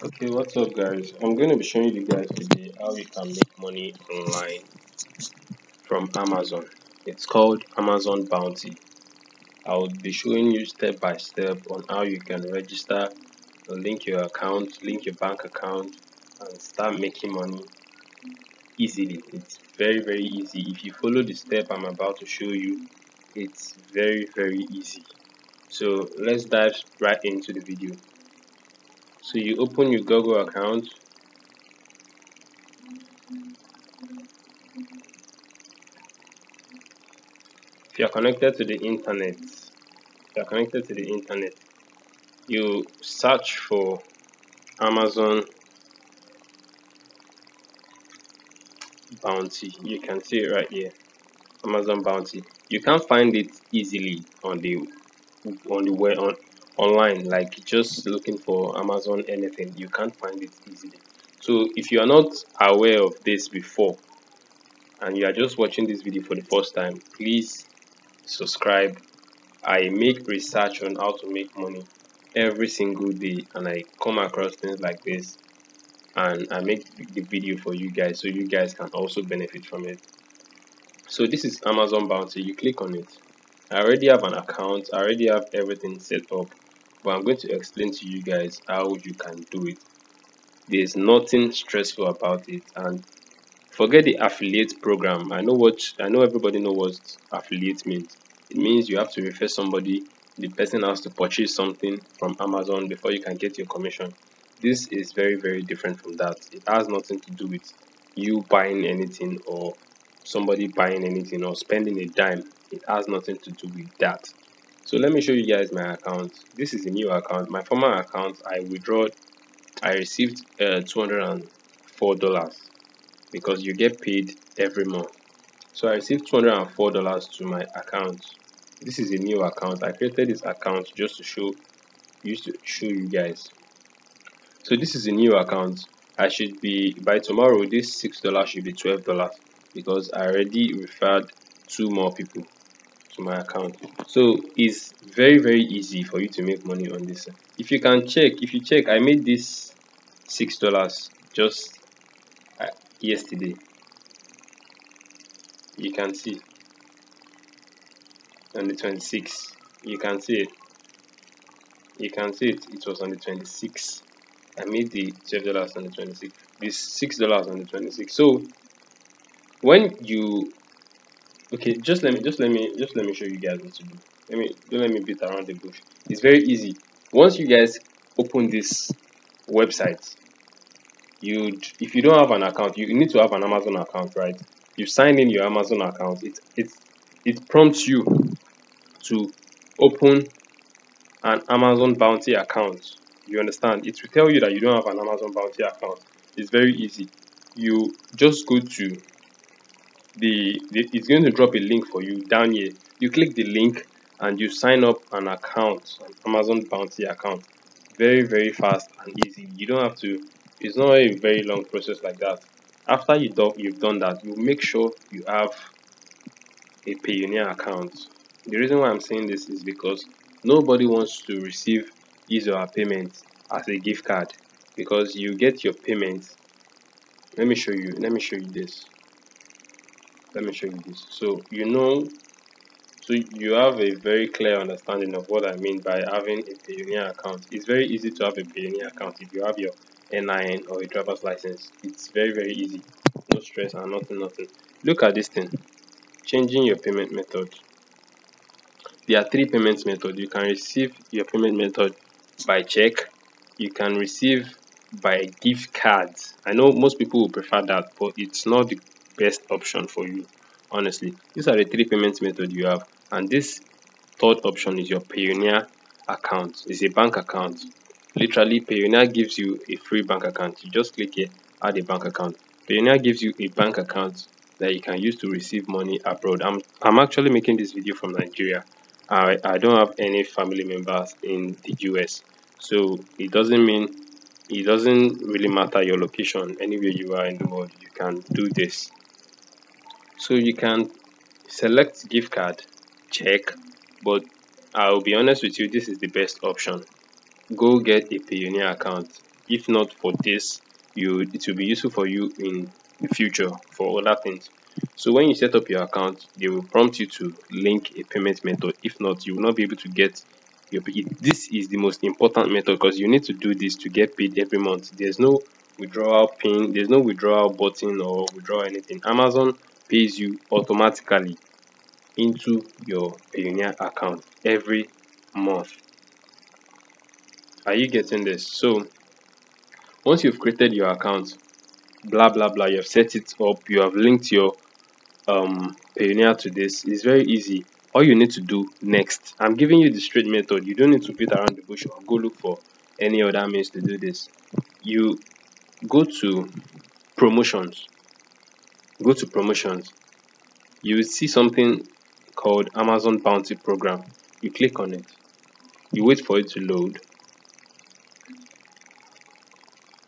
Okay, what's up, guys? I'm going to be showing you guys today how you can make money online from Amazon. It's called Amazon Bounty. I'll be showing you step by step on how you can register, link your account, link your bank account, and start making money easily. It's very easy. If you follow the step I'm about to show you, it's very easy. So let's dive right into the video. So you open your Google account. If you're connected to the internet, you search for Amazon Bounty. You can see it right here, Amazon Bounty. You can't find it easily on the web online, like just looking for Amazon anything. You can't find it easily. So if you are not aware of this before and you are just watching this video for the first time, please subscribe. I make research on how to make money every single day, and I come across things like this, and I make the video for you guys so you guys can also benefit from it. So this is Amazon Bounty. You click on it. I already have an account. I already have everything set up, but I'm going to explain to you guys how you can do it. There's nothing stressful about it, and forget the affiliate program. I know everybody knows what affiliate means. It means you have to refer somebody, the person has to purchase something from Amazon before you can get your commission. This is very different from that. It has nothing to do with you buying anything or somebody buying anything or spending a dime. It has nothing to do with that. So let me show you guys my account. This is a new account. My former account, I received $204 because you get paid every month. So I received $204 to my account. This is a new account. I created this account just to show you guys. So this is a new account. I should be, by tomorrow, this $6 should be $12 because I already referred 2 more people to my account. So it's very easy for you to make money on this. If you check, I made this $6 just yesterday. You can see on the 26th. You can see it. It was on the 26th. I made the $12 on the 26th. This $6 on the 26th. So when you just let me show you guys what to do. Don't let me beat around the bush. It's very easy. Once you guys open this website, if you don't have an account, you need to have an Amazon account, right? You sign in your Amazon account. It prompts you to open an Amazon Bounty account. You understand? It will tell you that you don't have an Amazon Bounty account. It's very easy. You just go to it's going to drop a link for you down here. You click the link and you sign up an account, an Amazon Bounty account. Very fast and easy. You don't have to, it's not a very long process like that. After you've done that, you make sure you have a Payoneer account. The reason why I'm saying this is because nobody wants to receive his or her payment as a gift card, because you get your payment. Let me show you this. So you have a very clear understanding of what I mean by having a Payoneer account. It's very easy to have a Payoneer account if you have your NIN or a driver's license. It's very easy. No stress and nothing. Look at this thing. Changing your payment method. There are 3 payment methods. You can receive your payment method by check. You can receive by gift cards. I know most people will prefer that, but it's not the best option for you, honestly. These are the 3 payment methods you have, and this third option is your Payoneer account. It's a bank account. Literally, Payoneer gives you a free bank account. You just click here, add a bank account. Payoneer gives you a bank account that you can use to receive money abroad. I'm actually making this video from Nigeria. I don't have any family members in the US, so it doesn't really matter your location. Anywhere you are in the world, you can do this. So you can select gift card, check, but I'll be honest with you, this is the best option. Go get a Payoneer account. If not for this, it will be useful for you in the future for other things. So when you set up your account, they will prompt you to link a payment method. If not, you will not be able to get your pay. This is the most important method because you need to do this to get paid every month. There's no withdrawal pin, there's no withdrawal button or withdraw anything. Amazon pays you automatically into your Payoneer account every month. Are you getting this? So once you've created your account, blah blah blah, you have set it up, you have linked your Payoneer to this. It's very easy. All you need to do next, I'm giving you the straight method. You don't need to beat around the bush or go look for any other means to do this. You go to promotions. Go to promotions. You will see something called Amazon Bounty Program. You click on it. You wait for it to load.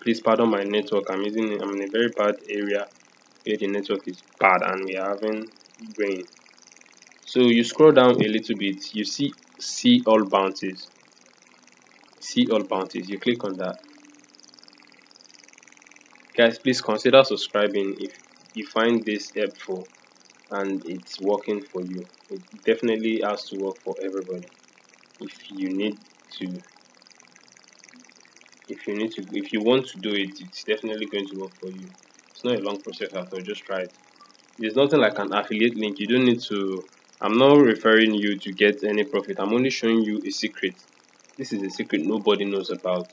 Please pardon my network. I'm in a very bad area where the network is bad and we are having rain. So you scroll down a little bit, you see all bounties. See all bounties. You click on that. Guys, please consider subscribing if you find this helpful and it's working for you. It definitely has to work for everybody. If you need to if you want to do it, it's definitely going to work for you. It's not a long process at all. Just try it. There's nothing like an affiliate link. You don't need to. I'm not referring you to get any profit. I'm only showing you a secret. This is a secret nobody knows about,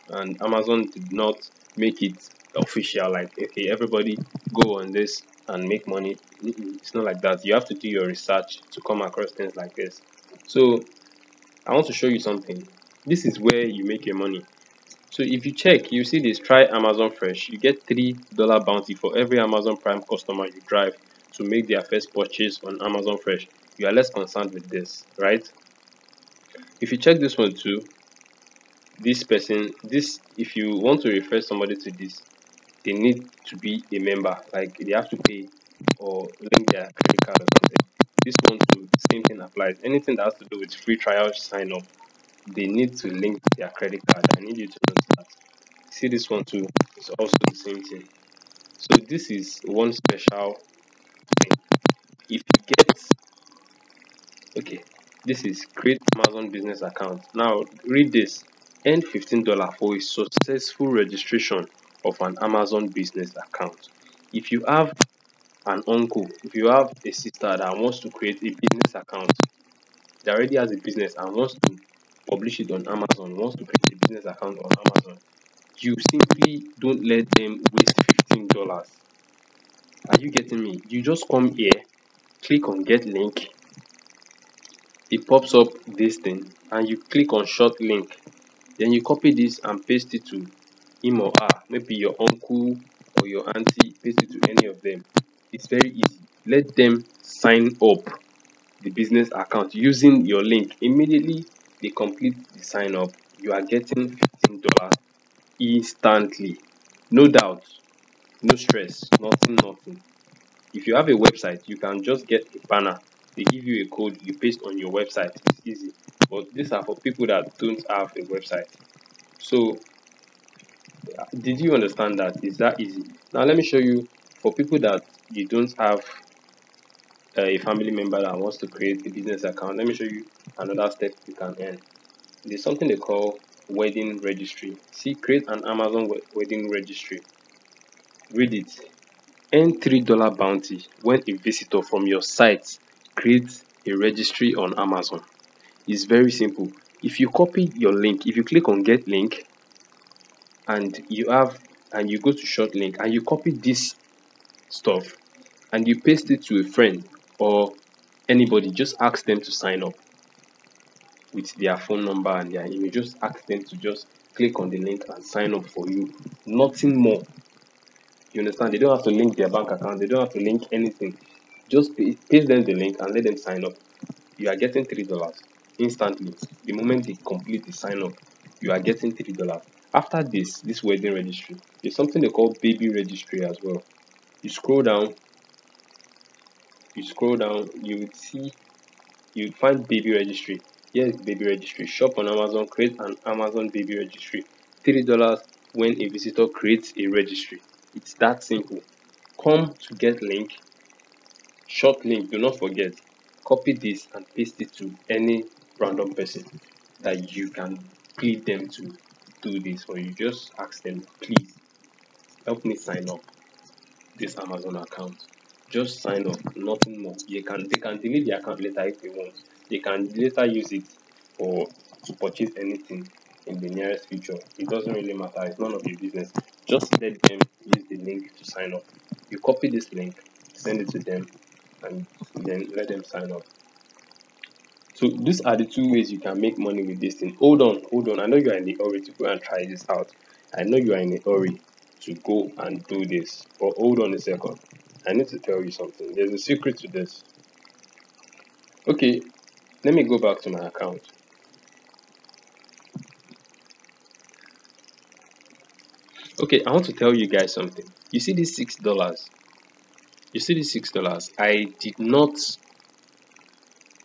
and Amazon did not make it official. Like, okay, everybody go on this and make money. It's not like that. You have to do your research to come across things like this. So I want to show you something. This is where you make your money. So if you check, you see this, try Amazon Fresh. You get $3 bounty for every Amazon Prime customer you drive to make their first purchase on Amazon Fresh. You are less concerned with this, right? If you check this one too, this person, this if you want to refer somebody to this, they need to be a member. Like they have to pay or link their credit card or something. This one too, same thing applies. Anything that has to do with free trial sign up, they need to link their credit card. I need you to note that. See this one too, it's also the same thing. So this is one special thing. If you get okay, this is create Amazon business account. Now read this. Earn $15 for a successful registration of an Amazon business account. If you have an uncle, if you have a sister that wants to create a business account, that already has a business and wants to publish it on Amazon, wants to create a business account on Amazon, you simply don't let them waste $15. Are you getting me? You just come here, click on get link, it pops up this thing, and you click on short link. Then you copy this and paste it to him or her, maybe your uncle or your auntie, paste it to any of them. It's very easy. Let them sign up the business account using your link. Immediately they complete the sign up, you are getting $15 instantly. No doubt, no stress, nothing. If you have a website, you can just get a banner. They give you a code, you paste on your website. It's easy. But these are for people that don't have a website. So, did you understand that? Is that easy? Now, let me show you for people that you don't have a family member that wants to create a business account. Let me show you another step you can earn. There's something they call wedding registry. See, create an Amazon wedding registry. Read it. Earn $3 bounty when a visitor from your site creates a registry on Amazon. It's very simple. If you copy your link, if you click on get link and you go to short link and you copy this stuff and you paste it to a friend or anybody, just ask them to sign up with their phone number and their email. Just ask them to just click on the link and sign up for you. Nothing more. You understand? They don't have to link their bank account. They don't have to link anything. Just paste them the link and let them sign up. You are getting $3 instantly. The moment they complete the sign up, you are getting $3. After this wedding registry, there's something they call baby registry as well. You scroll down, you would see, you find baby registry. Here is baby registry. Shop on Amazon, create an Amazon baby registry. $3 when a visitor creates a registry. It's that simple. Come to get link, short link, do not forget. Copy this and paste it to any random person that you can plead them to do this for you. Just ask them, please help me sign up this Amazon account. Just sign up, nothing more. They can delete the account later if they want. They can later use it for to purchase anything in the nearest future. It doesn't really matter, it's none of your business. Just let them use the link to sign up. You copy this link, send it to them, and then let them sign up. So these are the two ways you can make money with this thing. Hold on. I know you are in the hurry to go and try this out. I know you are in a hurry to go and do this. But hold on a second. I need to tell you something. There's a secret to this. Okay, let me go back to my account. Okay, I want to tell you guys something. You see this $6? You see this $6? I did not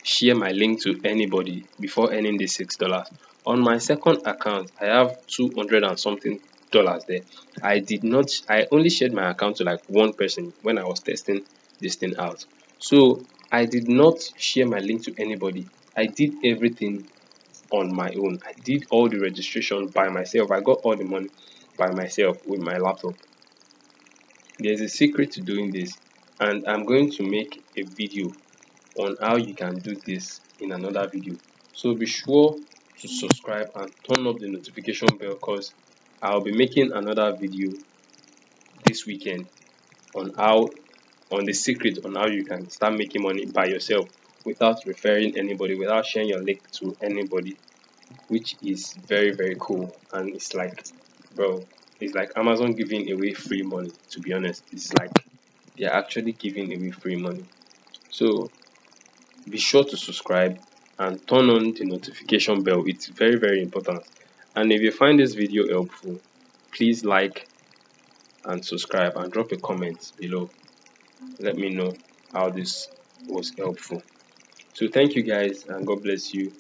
share my link to anybody before earning this $6. On my second account, I have 200 and something dollars there. I only shared my account to like one person when I was testing this thing out. So I did not share my link to anybody. I did everything on my own. I did all the registration by myself. I got all the money by myself with my laptop. There's a secret to doing this, and I'm going to make a video on how you can do this in another video. So be sure to subscribe and turn up the notification bell, because I'll be making another video this weekend on the secret on how you can start making money by yourself without referring anybody, without sharing your link to anybody, which is very cool. And it's like, bro, it's like Amazon giving away free money. To be honest, it's like they're actually giving away free money. So be sure to subscribe and turn on the notification bell. It's very important. And if you find this video helpful, please like and subscribe and drop a comment below. Let me know how this was helpful. So thank you guys, and God bless you.